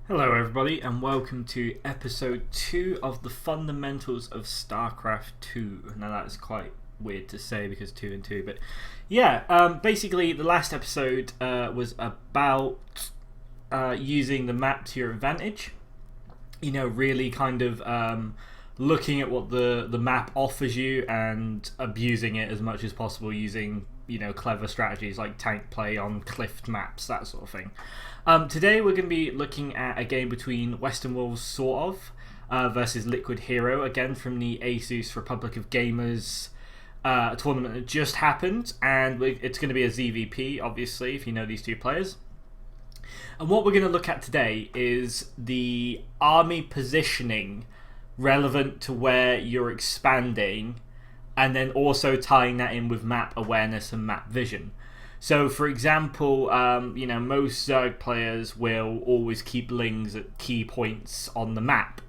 Hello everybody and welcome to episode 2 of the fundamentals of Starcraft 2. Now that's quite weird to say because 2 and 2, but yeah, basically the last episode was about using the map to your advantage. You know, really kind of looking at what the map offers you and abusing it as much as possible using, you know, clever strategies like tank play on cliffed maps, that sort of thing. Today we're going to be looking at a game between WWSortOf versus Liquid Hero, again from the Asus Republic of Gamers tournament that just happened, and it's going to be a ZVP, obviously, if you know these two players. And what we're going to look at today is the army positioning relevant to where you're expanding, and then also tying that in with map awareness and map vision. So, for example, you know, most Zerg players will always keep lings at key points on the map,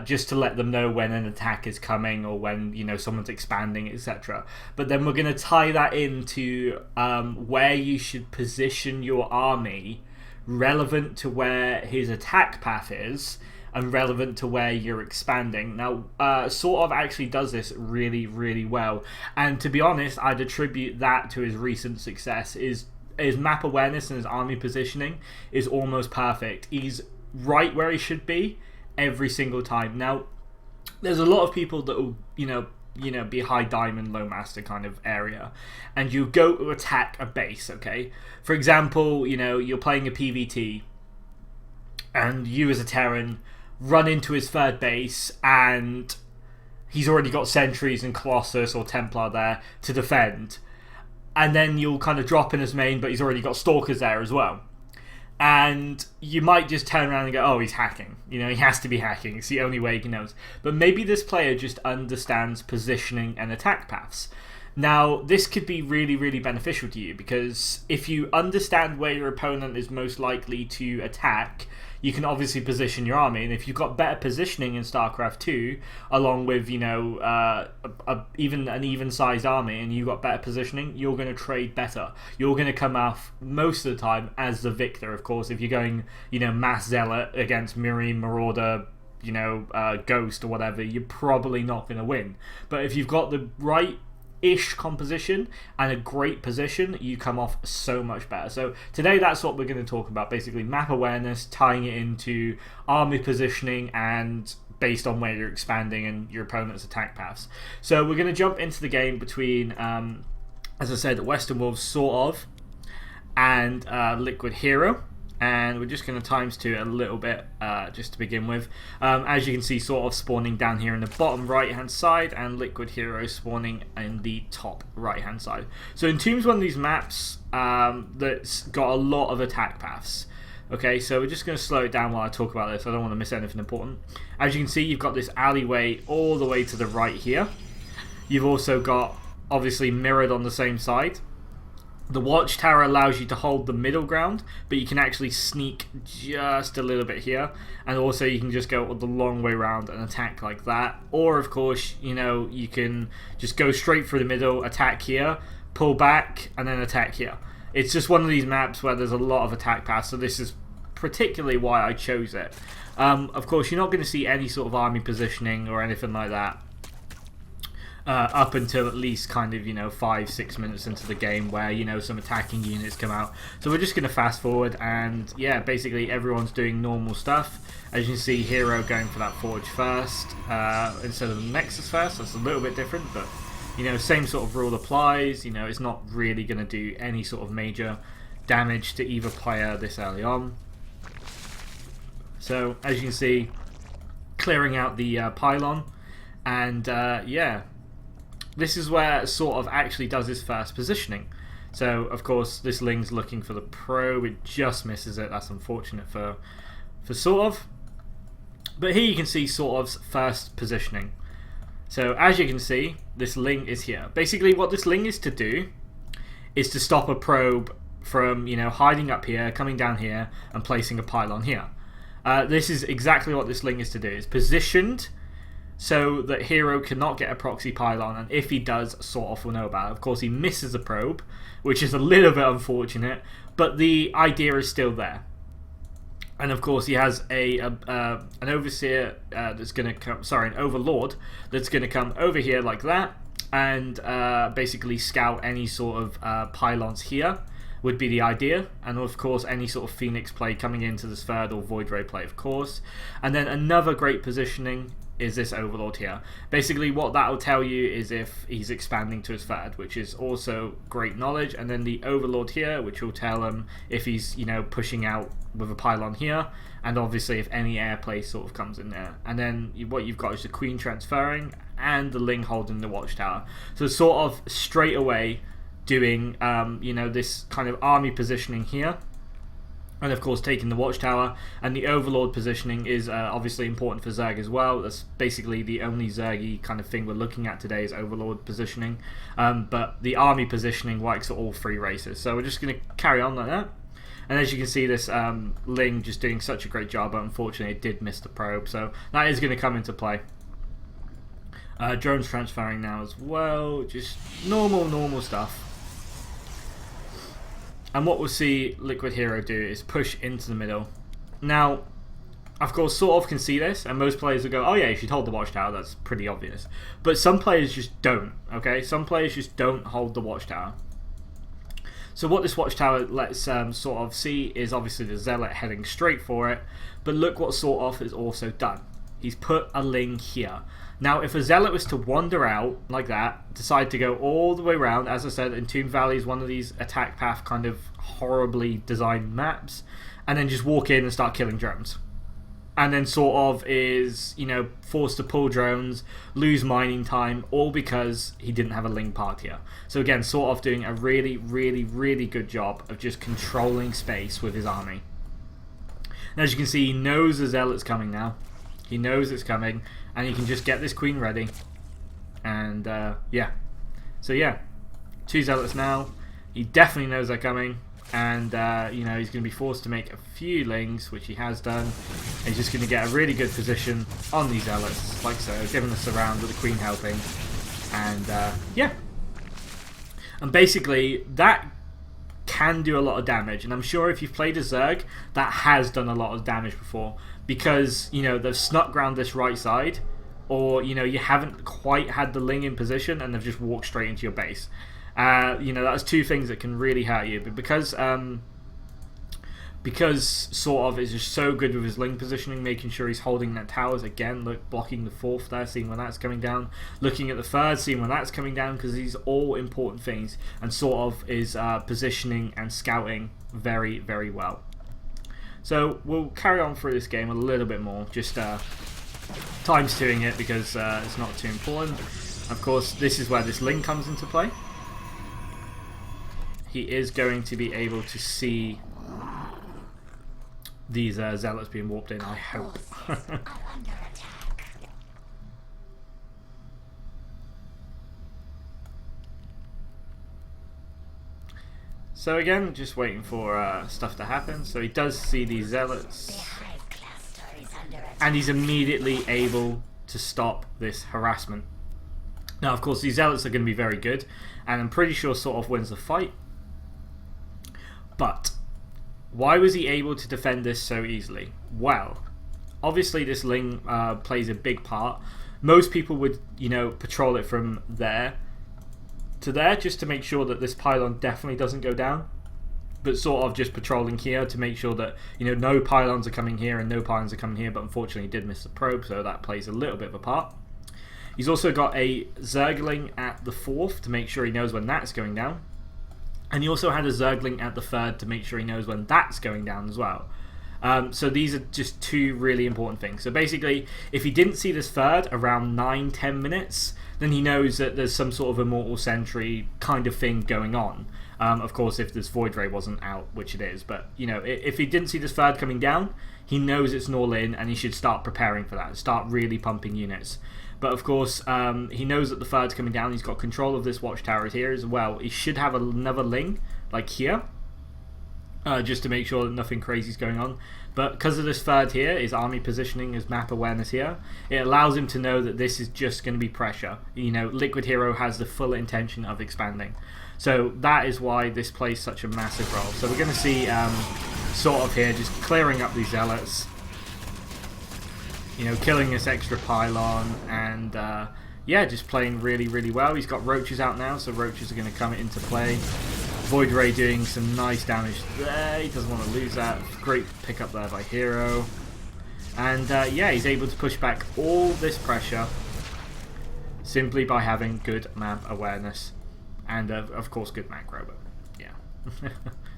just to let them know when an attack is coming or when, you know, someone's expanding, etc. But then we're going to tie that into where you should position your army relevant to where his attack path is and relevant to where you're expanding. Now, Sort of actually does this really, really well. And to be honest, I'd attribute that to his recent success. His map awareness and his army positioning is almost perfect. He's right where he should be every single time. Now, there's a lot of people that will, you know, be high diamond, low master kind of area, and you go to attack a base, okay? For example, you know, you're playing a PvT, and you as a Terran run into his third base, and he's already got sentries and Colossus or Templar there to defend. And then you'll kind of drop in his main, but he's already got Stalkers there as well. And you might just turn around and go, oh, he's hacking. You know, he has to be hacking. It's the only way he knows. But maybe this player just understands positioning and attack paths. Now, this could be really, really beneficial to you, because if you understand where your opponent is most likely to attack, you can obviously position your army. And if you've got better positioning in StarCraft 2, along with, you know, even an even-sized army, and you've got better positioning, you're going to trade better. You're going to come off most of the time as the victor, of course. If you're going, you know, Mass Zealot against Miri, Marauder, you know, Ghost or whatever, you're probably not going to win. But if you've got the right ish composition and a great position, you come off so much better. So today that's what we're going to talk about, basically map awareness, tying it into army positioning and based on where you're expanding and your opponent's attack paths. So we're going to jump into the game between as I said, Western Wolves Sort of and Liquid Hero, and we're just going to times 2 a little bit just to begin with. As you can see, Sort of spawning down here in the bottom right hand side, and Liquid Hero spawning in the top right hand side. So Entomb's one of these maps that's got a lot of attack paths. Okay, so we're just going to slow it down while I talk about this. I don't want to miss anything important. As you can see, you've got this alleyway all the way to the right here. You've also got, obviously, mirrored on the same side. The watchtower allows you to hold the middle ground, but you can actually sneak just a little bit here. And also you can just go the long way around and attack like that. Or, of course, you know, you can just go straight through the middle, attack here, pull back, and then attack here. It's just one of these maps where there's a lot of attack paths, so this is particularly why I chose it. Of course, you're not going to see any sort of army positioning or anything like that up until at least kind of, you know, 5-6 minutes into the game, where, you know, some attacking units come out. So we're just going to fast forward, and yeah, basically everyone's doing normal stuff. As you can see, Hero going for that Forge first instead of the Nexus first. That's a little bit different, but, you know, same sort of rule applies. You know, it's not really going to do any sort of major damage to either player this early on. So as you can see, clearing out the pylon, and yeah, this is where Sort of actually does his first positioning. So, of course, this Ling's looking for the probe. It just misses it. That's unfortunate for Sort of. But here you can see Sort of's first positioning. So, as you can see, this Ling is here. Basically, what this Ling is to do is to stop a probe from, you know, hiding up here, coming down here, and placing a pylon here. This is exactly what this Ling is to do. It's positioned so that Hero cannot get a proxy pylon, and if he does, Sort of will know about it. Of course, he misses the probe, which is a little bit unfortunate, but the idea is still there. And of course, he has an overseer that's going to come. Sorry, an overlord that's going to come over here like that, and basically scout any sort of pylons here. Would be the idea, and of course any sort of Phoenix play coming into this third, or Void Ray play, of course. And then another great positioning is this Overlord here. Basically what that will tell you is if he's expanding to his third, which is also great knowledge. And then the Overlord here, which will tell him if he's, you know, pushing out with a pylon here, and obviously if any airplay sort of comes in there. And then what you've got is the Queen transferring and the Ling holding the Watchtower. So sort of straight away doing you know, this kind of army positioning here, and of course taking the Watchtower. And the Overlord positioning is obviously important for Zerg as well. That's basically the only Zergy kind of thing we're looking at today, is Overlord positioning. But the army positioning works for all three races. So we're just going to carry on like that. And as you can see, this Ling just doing such a great job, but unfortunately it did miss the probe, so that is going to come into play. Drones transferring now as well, just normal stuff. And what we'll see Liquid Hero do is push into the middle. Now, of course, sort of can see this, and most players will go, oh yeah, you should hold the Watchtower, that's pretty obvious. But some players just don't, okay? Some players just don't hold the Watchtower. So what this Watchtower lets sort of see is obviously the Zealot heading straight for it, but look what SortOf has also done. He's put a Ling here. Now, if a Zealot was to wander out like that, decide to go all the way around, as I said, Entombed Valley is one of these attack path kind of horribly designed maps, and then just walk in and start killing drones. And then SortOf is, you know, forced to pull drones, lose mining time, all because he didn't have a Ling part here. So again, SortOf doing a really good job of just controlling space with his army. And as you can see, he knows the Zealot's coming now. He knows it's coming, and he can just get this Queen ready. And yeah. So yeah, 2 Zealots now. He definitely knows they're coming, and you know, he's going to be forced to make a few Lings, which he has done. And he's just going to get a really good position on these Zealots, like so, giving us a round with the Queen helping. And yeah. And basically, that can do a lot of damage, and I'm sure if you've played a Zerg, that has done a lot of damage before, because, you know, they've snuck round this right side, or, you know, you haven't quite had the Ling in position and they've just walked straight into your base. You know, that's 2 things that can really hurt you. But because SortOf is just so good with his Ling positioning, making sure he's holding that towers, again, look, blocking the 4th there, seeing when that's coming down, looking at the 3rd, seeing when that's coming down, because these are all important things, and SortOf is positioning and scouting very well. So we'll carry on through this game a little bit more, just times 2ing it, because it's not too important. Of course, this is where this Ling comes into play. He is going to be able to see these Zealots being warped in, I hope. So again, just waiting for stuff to happen. So he does see these Zealots, and he's immediately able to stop this harassment. Now, of course, these Zealots are going to be very good, and I'm pretty sure SortOf wins the fight. But why was he able to defend this so easily? Well, obviously this Ling plays a big part. Most people would, you know, patrol it from there to there, just to make sure that this pylon definitely doesn't go down. But SortOf just patrolling here to make sure that, you know, no pylons are coming here and no pylons are coming here. But unfortunately, he did miss the probe, so that plays a little bit of a part. He's also got a Zergling at the 4th to make sure he knows when that's going down. And he also had a Zergling at the 3rd to make sure he knows when that's going down as well. So these are just 2 really important things. So basically, if he didn't see this 3rd around 9-10 minutes, then he knows that there's some sort of Immortal Sentry kind of thing going on. Of course, if this Void Ray wasn't out, which it is. But, you know, if he didn't see this 3rd coming down, he knows it's an all-in, and he should start preparing for that. Start really pumping units. But of course, he knows that the 3rd's coming down. He's got control of this Watchtower here as well. He should have another Ling, like here, just to make sure that nothing crazy is going on. But because of this 3rd here, his army positioning, his map awareness here, it allows him to know that this is just going to be pressure. You know, Liquid Hero has the full intention of expanding. So that is why this plays such a massive role. So we're going to see sort of here, just clearing up these zealots. You know, killing this extra pylon, and yeah, just playing really, really well. He's got roaches out now, so roaches are going to come into play. Void Ray doing some nice damage there. He doesn't want to lose that. Great pickup there by Hero. And yeah, he's able to push back all this pressure simply by having good map awareness. And of course good macro, but yeah.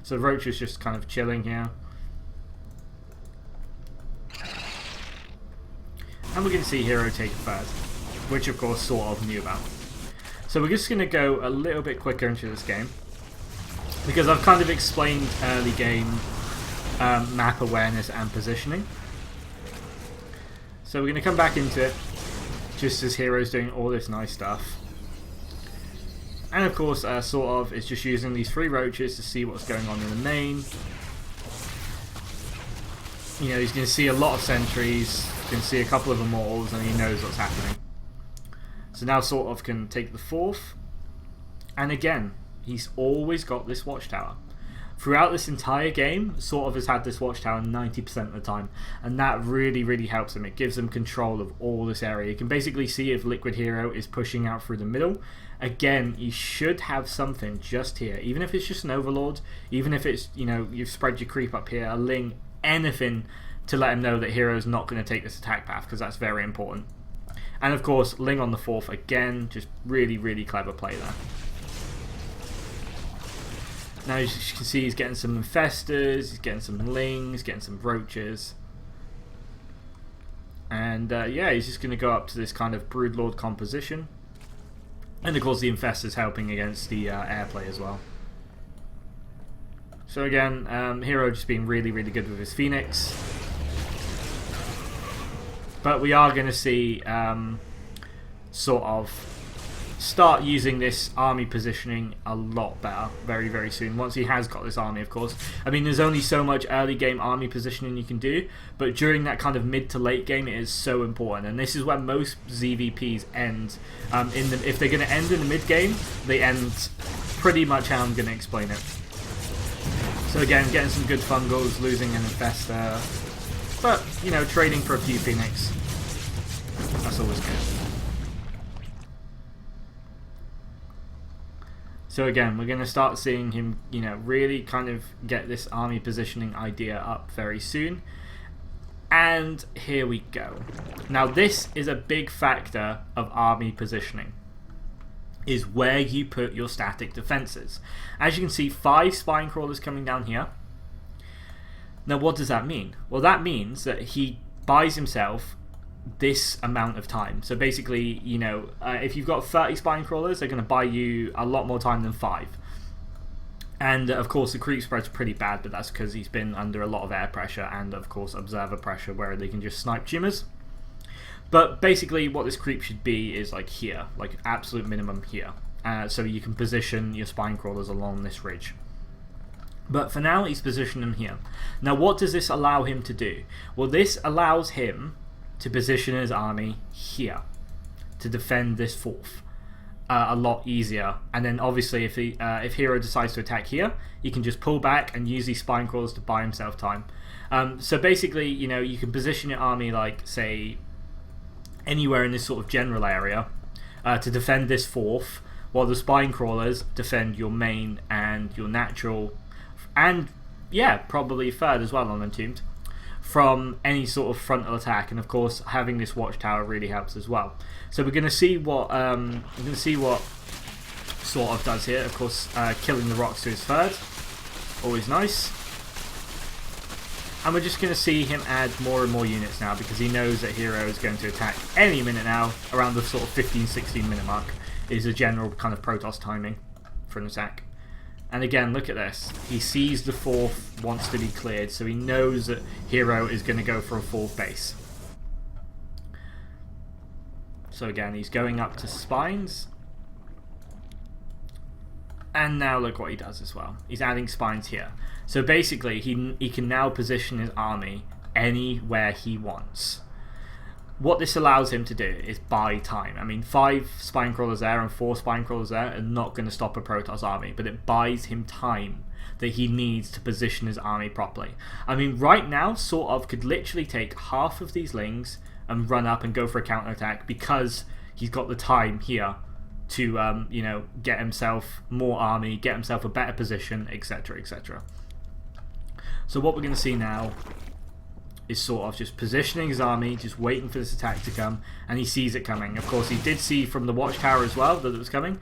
So Roach is just kind of chilling here. And we're going to see Hero take it first, which of course sort of knew about. So we're just going to go a little bit quicker into this game, because I've kind of explained early game map awareness and positioning. So we're going to come back into it, just as Hero's doing all this nice stuff. And of course, sort of, is just using these 3 roaches to see what's going on in the main. You know, he's going to see a lot of sentries, can see a couple of immortals, and he knows what's happening. So now sort of can take the 4th. And again, he's always got this watchtower. Throughout this entire game, sort of has had this watchtower 90% of the time, and that really, really helps him. It gives him control of all this area. You can basically see if Liquid Hero is pushing out through the middle. Again, you should have something just here, even if it's just an Overlord, even if it's, you know, you've spread your creep up here, a Ling, anything to let him know that Hero's not going to take this attack path, because that's very important. And of course, Ling on the 4th, again, just really, really clever play there. Now as you can see, he's getting some infestors, he's getting some lings, getting some roaches. And yeah, he's just going to go up to this kind of Broodlord composition. And of course the infestors helping against the airplay as well. So again, Hero just being really, really good with his Phoenix. But we are going to see sort of start using this army positioning a lot better very, very soon, once he has got this army, of course. I mean, there's only so much early game army positioning you can do, but during that kind of mid to late game it is so important, and this is where most ZVPs end. If they're going to end in the mid game, they end pretty much how I'm going to explain it. So again, getting some good fungals, losing an infestor, but you know, trading for a few Phoenix, that's always good. So again, we're going to start seeing him, you know, really kind of get this army positioning idea up very soon. And here we go. Now this is a big factor of army positioning, is where you put your static defenses. As you can see, 5 spine crawlers coming down here. Now what does that mean? Well, that means that he buys himself this amount of time. So basically, you know, if you've got 30 spine crawlers, they're going to buy you a lot more time than 5. And of course the creep spread's pretty bad, but that's because he's been under a lot of air pressure and of course observer pressure, where they can just snipe tumors. But basically what this creep should be is like here, like absolute minimum here, so you can position your spine crawlers along this ridge. But for now he's positioned them here. Now what does this allow him to do? Well, this allows him to position his army here to defend this 4th a lot easier. And then obviously if Hero decides to attack here, he can just pull back and use these spine crawlers to buy himself time. So basically, you know, you can position your army like, say, anywhere in this sort of general area to defend this 4th, while the spine crawlers defend your main and your natural, and yeah, probably 3rd as well on Entombed, from any sort of frontal attack. And of course having this watchtower really helps as well. So we're going to see what sort of does here. Of course, killing the rocks to his 3rd, always nice. And we're just going to see him add more and more units now, because he knows that Hero is going to attack any minute now. Around the sort of 15-16 minute mark is a general kind of Protoss timing for an attack. And again, look at this. He sees the 4th wants to be cleared, so he knows that Hero is going to go for a 4th base. So again, he's going up to spines. And now look what he does as well. He's adding spines here. So basically, he can now position his army anywhere he wants. what this allows him to do is buy time. I mean, 5 spine crawlers there and 4 spine crawlers there are not going to stop a Protoss army, but it buys him time that he needs to position his army properly. I mean, right now, sort of could literally take half of these lings and run up and go for a counterattack because he's got the time here to, you know, get himself more army, get himself a better position, etc., etc. So what we're going to see now is sort of just positioning his army, just waiting for this attack to come, and he sees it coming. Of course, he did see from the watchtower as well that it was coming.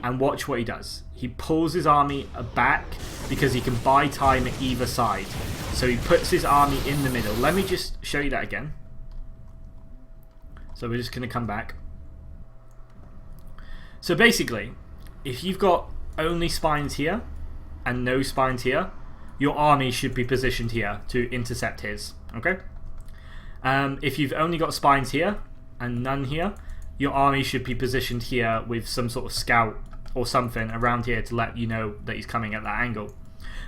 And watch what he does. He pulls his army back because he can buy time at either side. So he puts his army in the middle. Let me just show you that again. So we're just going to come back. So basically, if you've got only spines here and no spines here, your army should be positioned here to intercept his. Okay? If you've only got spines here and none here, your army should be positioned here with some sort of scout or something around here to let you know that he's coming at that angle.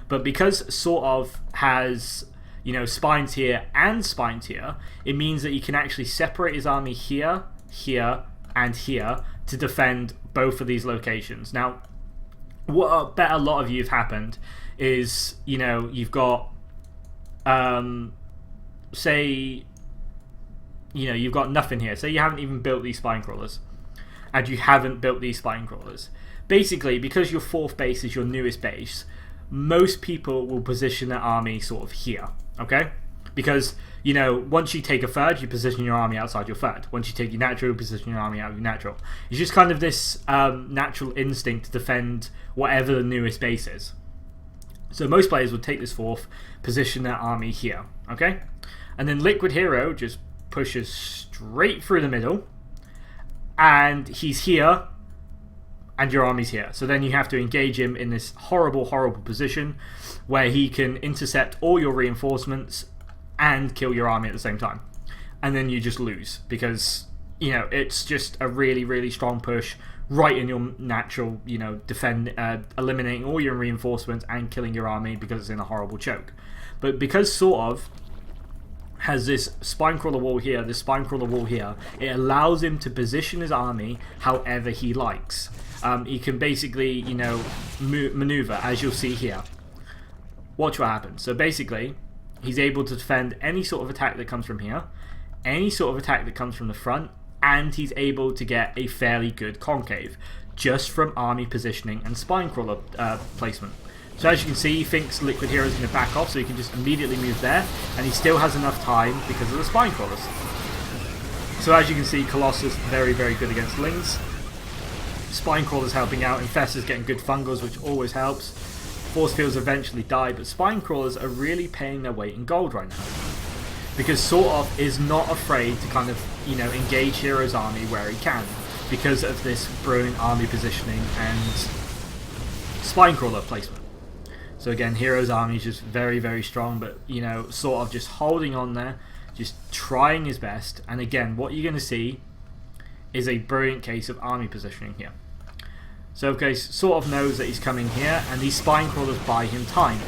But because sort of has, you know, spines here and spines here, it means that you can actually separate his army here, here, and here to defend both of these locations. Now, what I bet a lot of you have happened is, you know, you've got, say, you know, you've got nothing here. Say you haven't even built these spine crawlers, and you haven't built these spine crawlers. Basically, because your 4th base is your newest base, most people will position their army sort of here, okay? Because, you know, once you take a 3rd, you position your army outside your 3rd. Once you take your natural, you position your army out of your natural. It's just kind of this natural instinct to defend whatever the newest base is. So most players would take this 4th, position their army here, okay? And then Liquid Hero just pushes straight through the middle, and he's here, and your army's here. So then you have to engage him in this horrible, horrible position where he can intercept all your reinforcements and kill your army at the same time. And then you just lose because, you know, it's just a really, really strong push right in your natural, you know, eliminating all your reinforcements and killing your army because it's in a horrible choke. But because sort of has this spine crawler wall here, this spine crawler wall here, it allows him to position his army however he likes. He can basically, you know, maneuver, as you'll see here. Watch what happens. So basically, he's able to defend any sort of attack that comes from here, any sort of attack that comes from the front, and he's able to get a fairly good concave just from army positioning and spine crawler placement. So as you can see, he thinks Liquid Hero is going to back off, so he can just immediately move there, and he still has enough time because of the spine crawlers. So as you can see, Colossus very, very good against Lings. Spine crawlers helping out, Infestors getting good fungals, which always helps. Force fields eventually die, but spine crawlers are really paying their weight in gold right now. Because sort of is not afraid to kind of, you know, engage Hero's army where he can, because of this brilliant army positioning and spine crawler placement. So again, Hero's army is just very, very strong, but, you know, sort of just holding on there, just trying his best. And again, what you're going to see is a brilliant case of army positioning here. So okay, sort of knows that he's coming here, and these spine crawlers buy him time.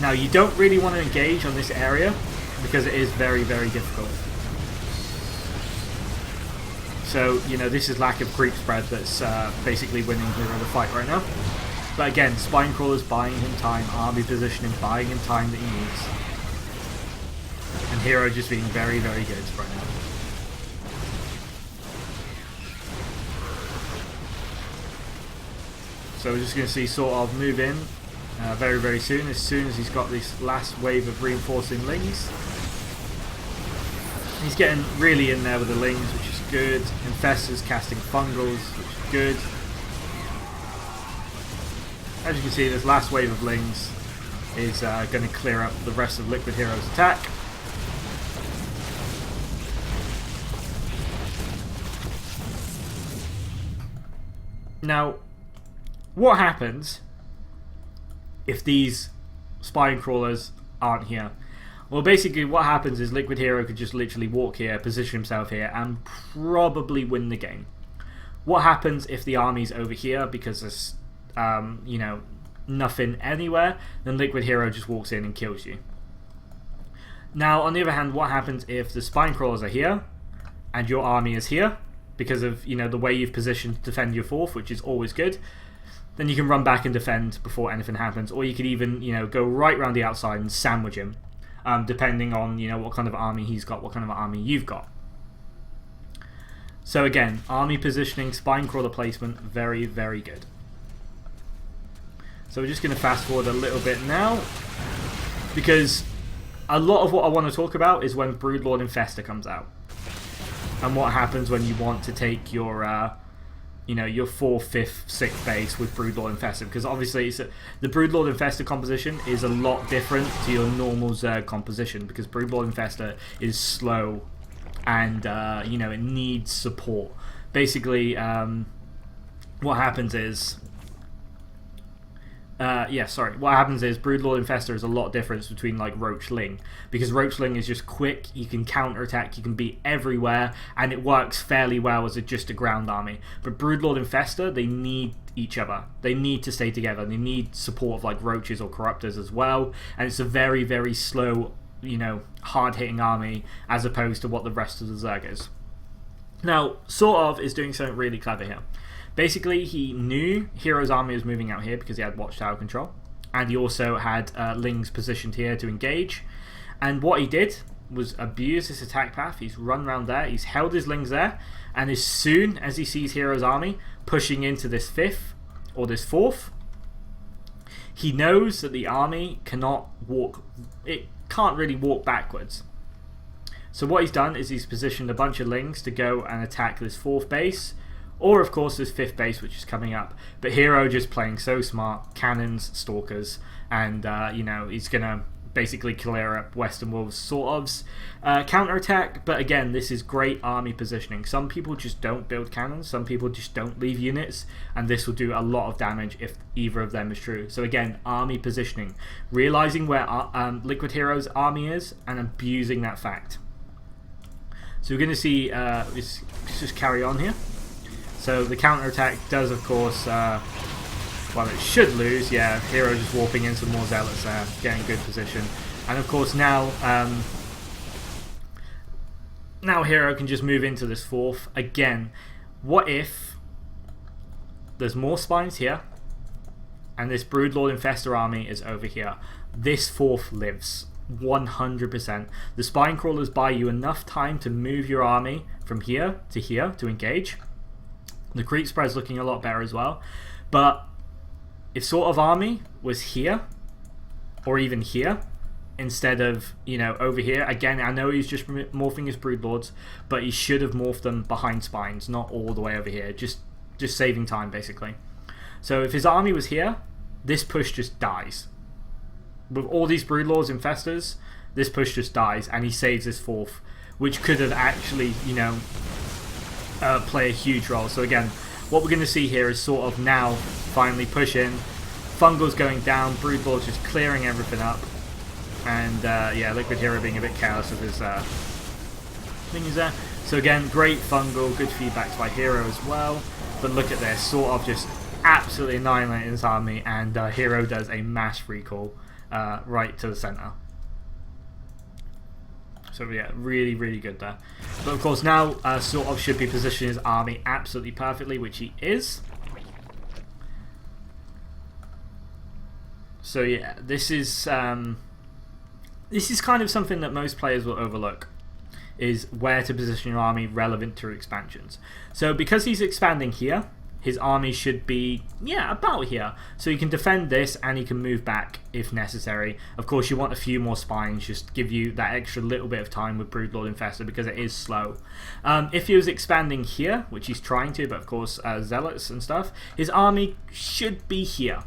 Now you don't really want to engage on this area because it is very, very difficult. So, you know, this is lack of creep spread that's basically winning Hero the fight right now. But again, spine crawlers buying him time, army positioning, buying him time that he needs. And Hero just being very, very good right now. So we're just going to see sort of move in very, very soon as he's got this last wave of reinforcing Lings. He's getting really in there with the Lings, which is good. Infestors casting fungals, which is good. As you can see, this last wave of Lings is going to clear up the rest of Liquid Hero's attack. Now, what happens if these spine crawlers aren't here? Well, basically what happens is Liquid Hero could just literally walk here, position himself here, and probably win the game. What happens if the army's over here because there's, you know, nothing anywhere? Then Liquid Hero just walks in and kills you. Now, on the other hand, what happens if the spine crawlers are here and your army is here because of, you know, the way you've positioned to defend your fourth, which is always good? Then you can run back and defend before anything happens, or you could even, you know, go right around the outside and sandwich him, depending on, you know, what kind of army he's got, what kind of army you've got. So again, army positioning, spine crawler placement, very, very good. So we're just going to fast forward a little bit now, because a lot of what I want to talk about is when Broodlord Infestor comes out, and what happens when you want to take your you know, your 4th, 5th, 6th base with Broodlord Infestor, because obviously the Broodlord Infestor composition is a lot different to your normal Zerg composition, because Broodlord Infestor is slow and you know, it needs support. Basically, what happens is what happens is Broodlord Infestor is a lot different between like Roachling, because Roachling is just quick, you can counterattack, you can be everywhere, and it works fairly well as just a ground army. But Broodlord Infestor, they need each other, they need to stay together, they need support of like Roaches or Corruptors as well, and it's a very, very slow, you know, hard-hitting army as opposed to what the rest of the Zerg is. Now, SortOf is doing something really clever here. Basically, he knew Hero's army was moving out here because he had Watchtower control, and he also had Lings positioned here to engage. And what he did was abuse this attack path. He's run around there, he's held his Lings there, and as soon as he sees Hero's army pushing into this 5th or this 4th, he knows that the army cannot walk, it can't really walk backwards. So what he's done is he's positioned a bunch of Lings to go and attack this 4th base, or of course this 5th base which is coming up. But Hero just playing so smart, cannons, stalkers, and you know, he's gonna basically clear up Western Wolves SortOf's counterattack. But again, this is great army positioning. Some people just don't build cannons, some people just don't leave units, and this will do a lot of damage if either of them is true. So again, army positioning, realizing where Liquid Hero's army is and abusing that fact. So we're going to see, let's just carry on here. So the counterattack does, of course, well, it should lose. Yeah, Hero just warping in some more Zealots there, getting good position. And of course now, now Hero can just move into this 4th. Again, what if there's more spines here, and this Broodlord Infestor army is over here? This 4th lives. 100%. The spine crawlers buy you enough time to move your army from here to engage. The creep spread's looking a lot better as well. But if SortOf army was here, or even here, instead of, you know, over here, again, I know he's just morphing his Broodlords, but he should have morphed them behind spines, not all the way over here. Just saving time, basically. So if his army was here, this push just dies. With all these Broodlords Infestors, this push just dies, and he saves this 4th, which could have actually, you know, play a huge role. So again, what we're going to see here is SortOf now finally push in. Fungal's going down, Broodlord's just clearing everything up, and yeah, Liquid Hero being a bit careless of his things there. So again, great Fungal, good feedbacks by Hero as well. But look at this, SortOf just absolutely annihilating his army, and Hero does a mass recall right to the center. So yeah, really, really good there. But of course now SortOf should be positioning his army absolutely perfectly, which he is. So yeah, this is kind of something that most players will overlook, is where to position your army relevant to expansions. So because he's expanding here, his army should be, yeah, about here. So he can defend this and he can move back if necessary. Of course, you want a few more spines, just give you that extra little bit of time with Broodlord Infestor because it is slow. If he was expanding here, which he's trying to, but of course Zealots and stuff, his army should be here.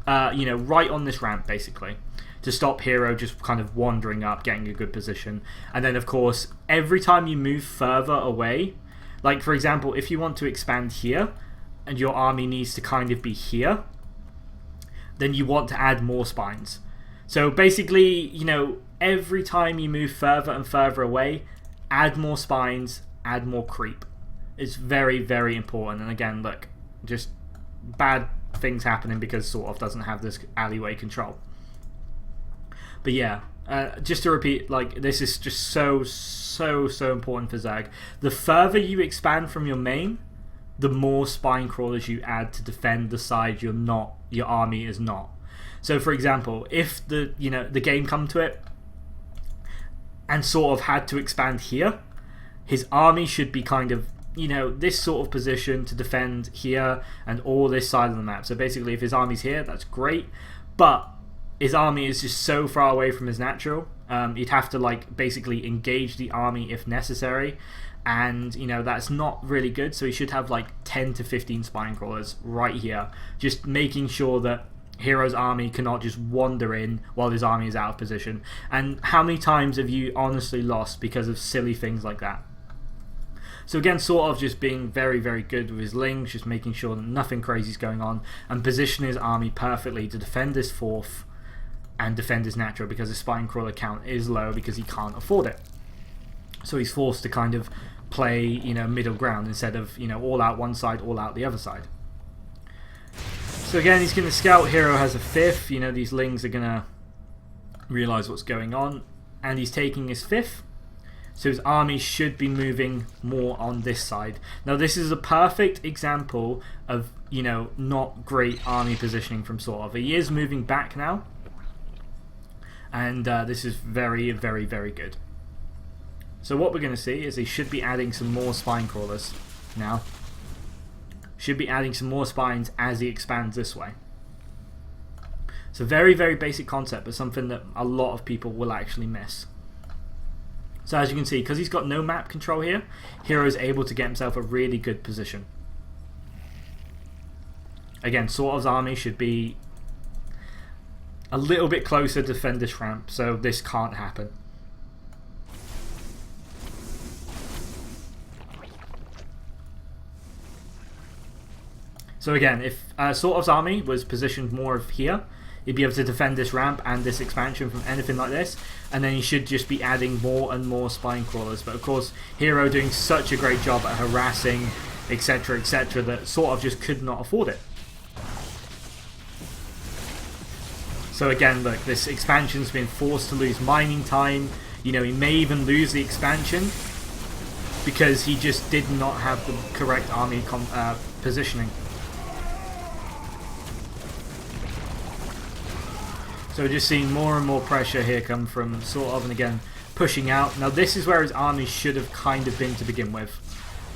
You know, right on this ramp, basically, to stop Hero just kind of wandering up, getting a good position. And then, of course, every time you move further away, like, for example, if you want to expand here, and your army needs to kind of be here, then you want to add more spines. So basically, you know, every time you move further and further away, add more spines, add more creep. It's very, very important. And again, look, just bad things happening because SortOf doesn't have this alleyway control. But yeah, just to repeat, like, this is just so important for Zerg. The further you expand from your main, the more spine crawlers you add to defend the side your army is not. So for example, if the game come to it and sort of had to expand here, his army should be kind of, this sort of position to defend here and all this side of the map. So basically, if his army's here, that's great, but his army is just so far away from his natural. You'd have to like basically engage the army if necessary, and that's not really good. So he should have like 10 to 15 spine crawlers right here, just making sure that Hero's army cannot just wander in while his army is out of position. And how many times have you honestly lost because of silly things like that? So again, sort of just being very, very good with his lings, just making sure that nothing crazy is going on, and position his army perfectly to defend his fourth and defend his natural, because his spine crawler count is low because he can't afford it. So he's forced to kind of play, middle ground instead of, all out one side, all out the other side. So again, he's going to scout. Hero has a fifth. These lings are going to realize what's going on, and he's taking his fifth. So his army should be moving more on this side. Now this is a perfect example of, not great army positioning from sort of. He is moving back now, and this is very, very, very good. So what we're going to see is he should be adding some more spine crawlers now. Should be adding some more spines as he expands this way. So very, very basic concept, but something that a lot of people will actually miss. So as you can see, because he's got no map control here, Hero is able to get himself a really good position. Again, Sort of's army should be a little bit closer to defend this ramp, so this can't happen. So again, if Sort of's army was positioned more of here, he'd be able to defend this ramp and this expansion from anything like this, and then he should just be adding more and more spine crawlers. But of course, Hero doing such a great job at harassing, etc, etc, that Sort of just could not afford it. So again, look, this expansion's been forced to lose mining time. He may even lose the expansion because he just did not have the correct army positioning. So we're just seeing more and more pressure here come from Sort of, and again, pushing out. Now this is where his army should have kind of been to begin with.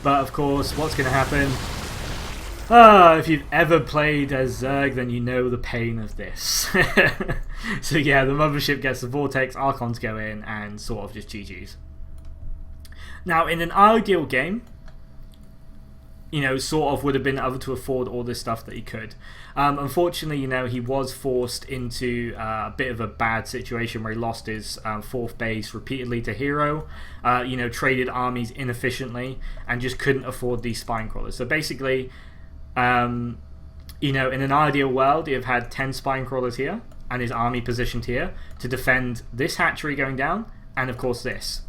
But of course, what's going to happen? If you've ever played as Zerg, then you know the pain of this. So yeah, the mothership gets the Vortex, Archons go in, and Sort of just GG's. Now in an ideal game, Sort of would have been able to afford all this stuff that he could. Unfortunately, he was forced into a bit of a bad situation where he lost his fourth base repeatedly to Hero, traded armies inefficiently, and just couldn't afford these spine crawlers. So basically, in an ideal world, he'd have had 10 spine crawlers here, and his army positioned here to defend this hatchery going down, and of course this.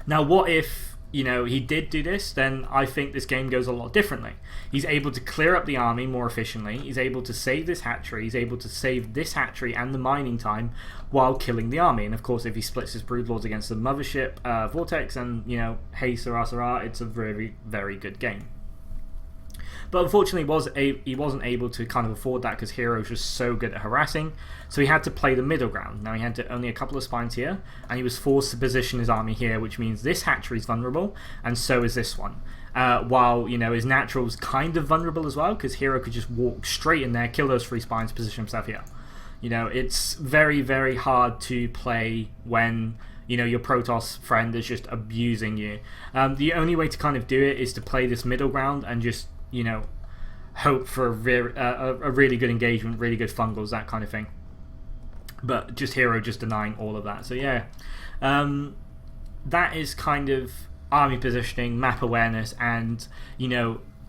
Now what if he did do this? Then I think this game goes a lot differently. He's able to clear up the army more efficiently. He's able to save this hatchery. He's able to save this hatchery and the mining time while killing the army. And of course, if he splits his Broodlords against the mothership Vortex, and hey Sarah Sarah, it's a very, very good game. But unfortunately, he wasn't able to kind of afford that because Hero's just so good at harassing. So he had to play the middle ground. Now he had only a couple of spines here, and he was forced to position his army here, which means this hatchery is vulnerable, and so is this one. While his natural's kind of vulnerable as well, because Hero could just walk straight in there, kill those 3 spines, position himself here. It's very, very hard to play when your Protoss friend is just abusing you. The only way to kind of do it is to play this middle ground and just hope for a really good engagement, really good fungals, that kind of thing. But just Hero just denying all of that. So yeah, that is kind of army positioning, map awareness, and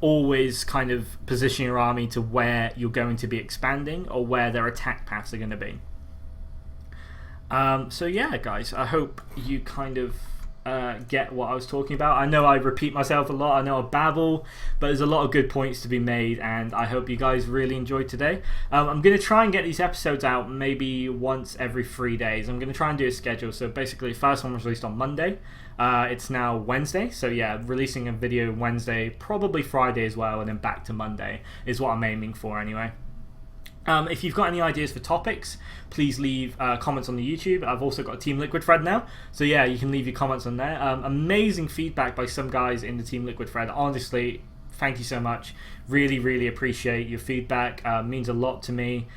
always kind of positioning your army to where you're going to be expanding or where their attack paths are going to be. So yeah, guys, I hope you kind of get what I was talking about. I know I repeat myself a lot, I know I babble, but there's a lot of good points to be made, and I hope you guys really enjoyed today. I'm going to try and get these episodes out maybe once every 3 days. I'm going to try and do a schedule. So basically, the first one was released on Monday. It's now Wednesday, so yeah, releasing a video Wednesday, probably Friday as well, and then back to Monday is what I'm aiming for anyway. If you've got any ideas for topics, please leave comments on the YouTube. I've also got a Team Liquid thread now, so yeah, you can leave your comments on there. Amazing feedback by some guys in the Team Liquid thread. Honestly, thank you so much. Really, really appreciate your feedback. Means a lot to me.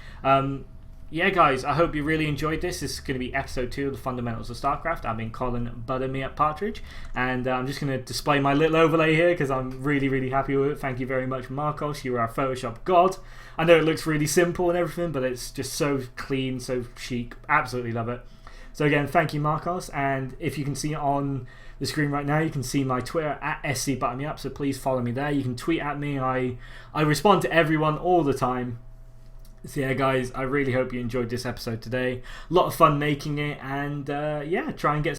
Yeah, guys, I hope you really enjoyed this. This is going to be episode 2 of the Fundamentals of Starcraft. I'm in Colin Buttermere Partridge, and I'm just going to display my little overlay here because I'm really, really happy with it. Thank you very much, Marcos. You are our Photoshop god. I know it looks really simple and everything, but it's just so clean, so chic. Absolutely love it. So again, thank you, Marcos. And if you can see on the screen right now, you can see my Twitter at SCButterMeUp, so please follow me there. You can tweet at me. I respond to everyone all the time. So yeah, guys, I really hope you enjoyed this episode today. A lot of fun making it, and yeah, try and get